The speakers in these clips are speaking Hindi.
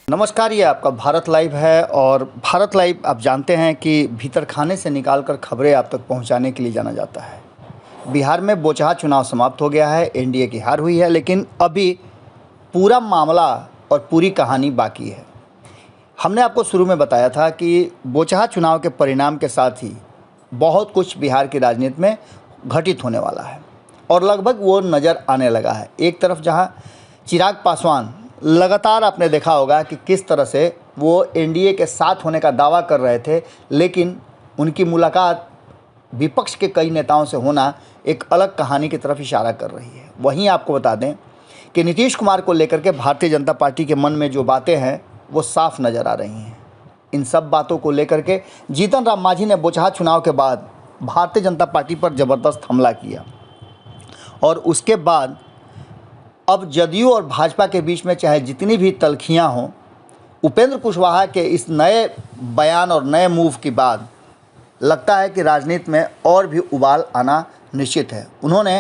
नमस्कार, ये आपका भारत लाइव है और भारत लाइव आप जानते हैं कि भीतर खाने से निकालकर खबरें आप तक पहुंचाने के लिए जाना जाता है। बिहार में बोचहा चुनाव समाप्त हो गया है, एनडीए की हार हुई है, लेकिन अभी पूरा मामला और पूरी कहानी बाकी है। हमने आपको शुरू में बताया था कि बोचहा चुनाव के परिणाम के साथ ही बहुत कुछ बिहार की राजनीति में घटित होने वाला है और लगभग वो नज़र आने लगा है। एक तरफ जहाँ चिराग पासवान लगातार आपने देखा होगा कि किस तरह से वो एनडीए के साथ होने का दावा कर रहे थे, लेकिन उनकी मुलाकात विपक्ष के कई नेताओं से होना एक अलग कहानी की तरफ इशारा कर रही है। वहीं आपको बता दें कि नीतीश कुमार को लेकर के भारतीय जनता पार्टी के मन में जो बातें हैं वो साफ नज़र आ रही हैं। इन सब बातों को लेकर के जीतन राम मांझी ने बोचहा चुनाव के बाद भारतीय जनता पार्टी पर ज़बरदस्त हमला किया और उसके बाद अब जदयू और भाजपा के बीच में चाहे जितनी भी तल्खियां हों, उपेंद्र कुशवाहा के इस नए बयान और नए मूव के बाद लगता है कि राजनीति में और भी उबाल आना निश्चित है। उन्होंने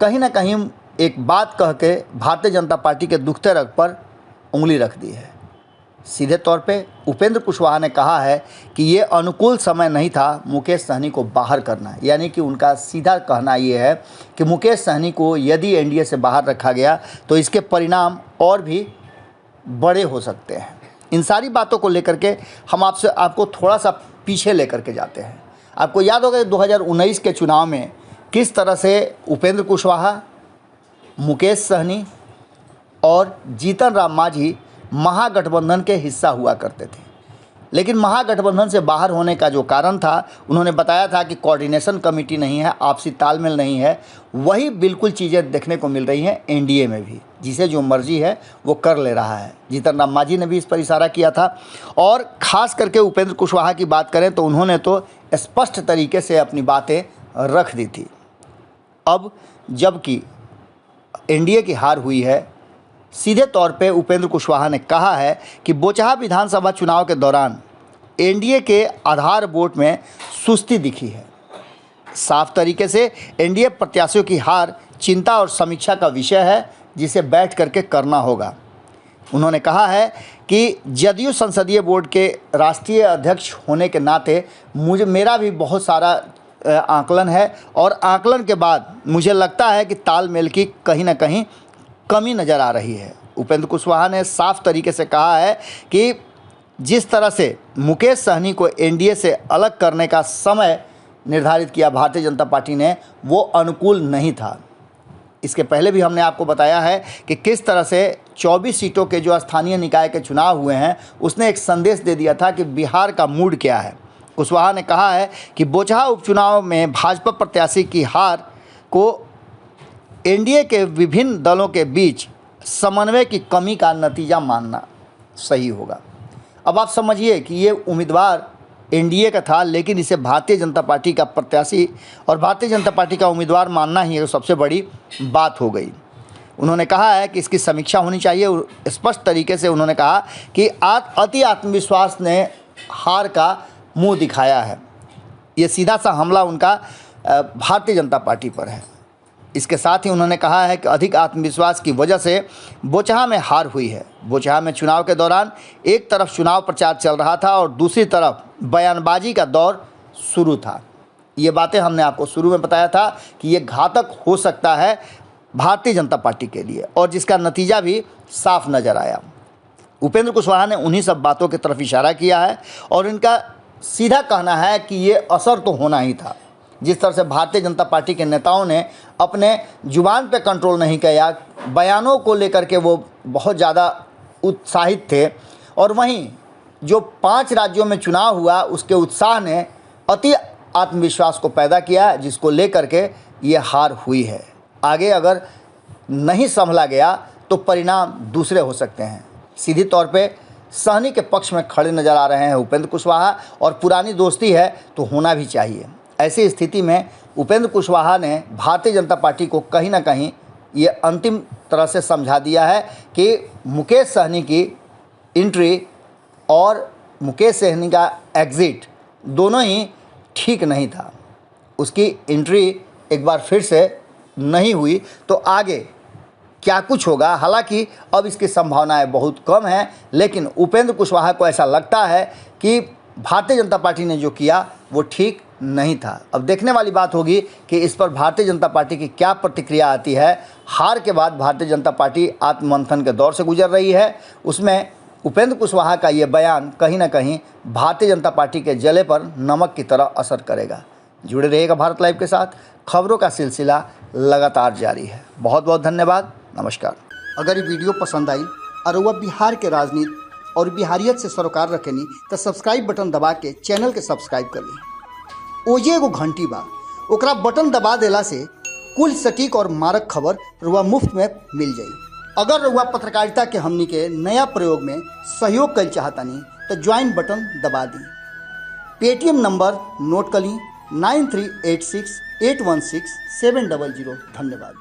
कहीं ना कहीं एक बात कह के भारतीय जनता पार्टी के दुखते रग पर उंगली रख दी है। सीधे तौर पे उपेंद्र कुशवाहा ने कहा है कि ये अनुकूल समय नहीं था मुकेश सहनी को बाहर करना, यानी कि उनका सीधा कहना ये है कि मुकेश सहनी को यदि एनडीए से बाहर रखा गया तो इसके परिणाम और भी बड़े हो सकते हैं। इन सारी बातों को लेकर के हम आपको थोड़ा सा पीछे लेकर के जाते हैं। आपको याद होगा 2019 के चुनाव में किस तरह से उपेंद्र कुशवाहा, मुकेश सहनी और जीतन राम मांझी महागठबंधन के हिस्सा हुआ करते थे, लेकिन महागठबंधन से बाहर होने का जो कारण था, उन्होंने बताया था कि कोऑर्डिनेशन कमेटी नहीं है, आपसी तालमेल नहीं है। वही बिल्कुल चीज़ें देखने को मिल रही हैं एनडीए में भी, जिसे जो मर्जी है वो कर ले रहा है। जीतन राम मांझी ने भी इस पर इशारा किया था और ख़ास करके उपेंद्र कुशवाहा की बात करें तो उन्होंने तो स्पष्ट तरीके से अपनी बातें रख दी थी। अब जबकि एनडीए की हार हुई है, सीधे तौर पे उपेंद्र कुशवाहा ने कहा है कि बोचहा विधानसभा चुनाव के दौरान एनडीए के आधार वोट में सुस्ती दिखी है। साफ तरीके से एनडीए प्रत्याशियों की हार चिंता और समीक्षा का विषय है, जिसे बैठ करके करना होगा। उन्होंने कहा है कि जदयू संसदीय बोर्ड के राष्ट्रीय अध्यक्ष होने के नाते मेरा भी बहुत सारा आकलन है और आकलन के बाद मुझे लगता है कि तालमेल की कहीं ना कहीं कमी नज़र आ रही है। उपेंद्र कुशवाहा ने साफ तरीके से कहा है कि जिस तरह से मुकेश सहनी को एनडीए से अलग करने का समय निर्धारित किया भारतीय जनता पार्टी ने, वो अनुकूल नहीं था। इसके पहले भी हमने आपको बताया है कि किस तरह से 24 सीटों के जो स्थानीय निकाय के चुनाव हुए हैं, उसने एक संदेश दे दिया था कि बिहार का मूड क्या है। कुशवाहा ने कहा है कि बोचहा उपचुनाव में भाजपा प्रत्याशी की हार को एनडीए के विभिन्न दलों के बीच समन्वय की कमी का नतीजा मानना सही होगा। अब आप समझिए कि ये उम्मीदवार एनडीए का था, लेकिन इसे भारतीय जनता पार्टी का प्रत्याशी और भारतीय जनता पार्टी का उम्मीदवार मानना ही सबसे बड़ी बात हो गई। उन्होंने कहा है कि इसकी समीक्षा होनी चाहिए। स्पष्ट तरीके से उन्होंने कहा कि अति आत्मविश्वास ने हार का मुँह दिखाया है। ये सीधा सा हमला उनका भारतीय जनता पार्टी पर है। इसके साथ ही उन्होंने कहा है कि अधिक आत्मविश्वास की वजह से बोचहा में हार हुई है। बोचहा में चुनाव के दौरान एक तरफ चुनाव प्रचार चल रहा था और दूसरी तरफ बयानबाजी का दौर शुरू था। ये बातें हमने आपको शुरू में बताया था कि ये घातक हो सकता है भारतीय जनता पार्टी के लिए, और जिसका नतीजा भी साफ नज़र आया। उपेंद्र कुशवाहा ने उन्हीं सब बातों की तरफ इशारा किया है और इनका सीधा कहना है कि ये असर तो होना ही था। जिस तरह से भारतीय जनता पार्टी के नेताओं ने अपने जुबान पे कंट्रोल नहीं किया, बयानों को लेकर के वो बहुत ज़्यादा उत्साहित थे, और वहीं जो 5 राज्यों में चुनाव हुआ उसके उत्साह ने अति आत्मविश्वास को पैदा किया, जिसको लेकर के ये हार हुई है। आगे अगर नहीं संभला गया तो परिणाम दूसरे हो सकते हैं। सीधी तौर पे सहनी के पक्ष में खड़े नज़र आ रहे हैं उपेंद्र कुशवाहा, और पुरानी दोस्ती है तो होना भी चाहिए। ऐसी स्थिति में उपेंद्र कुशवाहा ने भारतीय जनता पार्टी को कहीं ना कहीं ये अंतिम तरह से समझा दिया है कि मुकेश सहनी की एंट्री और मुकेश सहनी का एग्ज़िट दोनों ही ठीक नहीं था। उसकी एंट्री एक बार फिर से नहीं हुई तो आगे क्या कुछ होगा। हालांकि अब इसकी संभावनाएं बहुत कम हैं, लेकिन उपेंद्र कुशवाहा को ऐसा लगता है कि भारतीय जनता पार्टी ने जो किया वो ठीक नहीं था। अब देखने वाली बात होगी कि इस पर भारतीय जनता पार्टी की क्या प्रतिक्रिया आती है। हार के बाद भारतीय जनता पार्टी आत्ममंथन के दौर से गुजर रही है, उसमें उपेंद्र कुशवाहा का ये बयान कहीं ना कहीं भारतीय जनता पार्टी के जले पर नमक की तरह असर करेगा। जुड़े रहिएगा भारत लाइव के साथ, खबरों का सिलसिला लगातार जारी है। बहुत बहुत धन्यवाद, नमस्कार। अगर ये वीडियो पसंद आई और वह बिहार के राजनीति और बिहारियत से सरोकार रखेनी तो सब्सक्राइब बटन दबा के चैनल के सब्सक्राइब कर ली। ओजे एगो घंटी बा, ओकरा बटन दबा देला से कुल सटीक और मारक खबर रुआ मुफ्त में मिल जाई। अगर रुआ पत्रकारिता के हमनी के नया प्रयोग में सहयोग कर चाहतानी तो ज्वाइन बटन दबा दी। पेटीएम नंबर नोट कर ली 9386816700। धन्यवाद।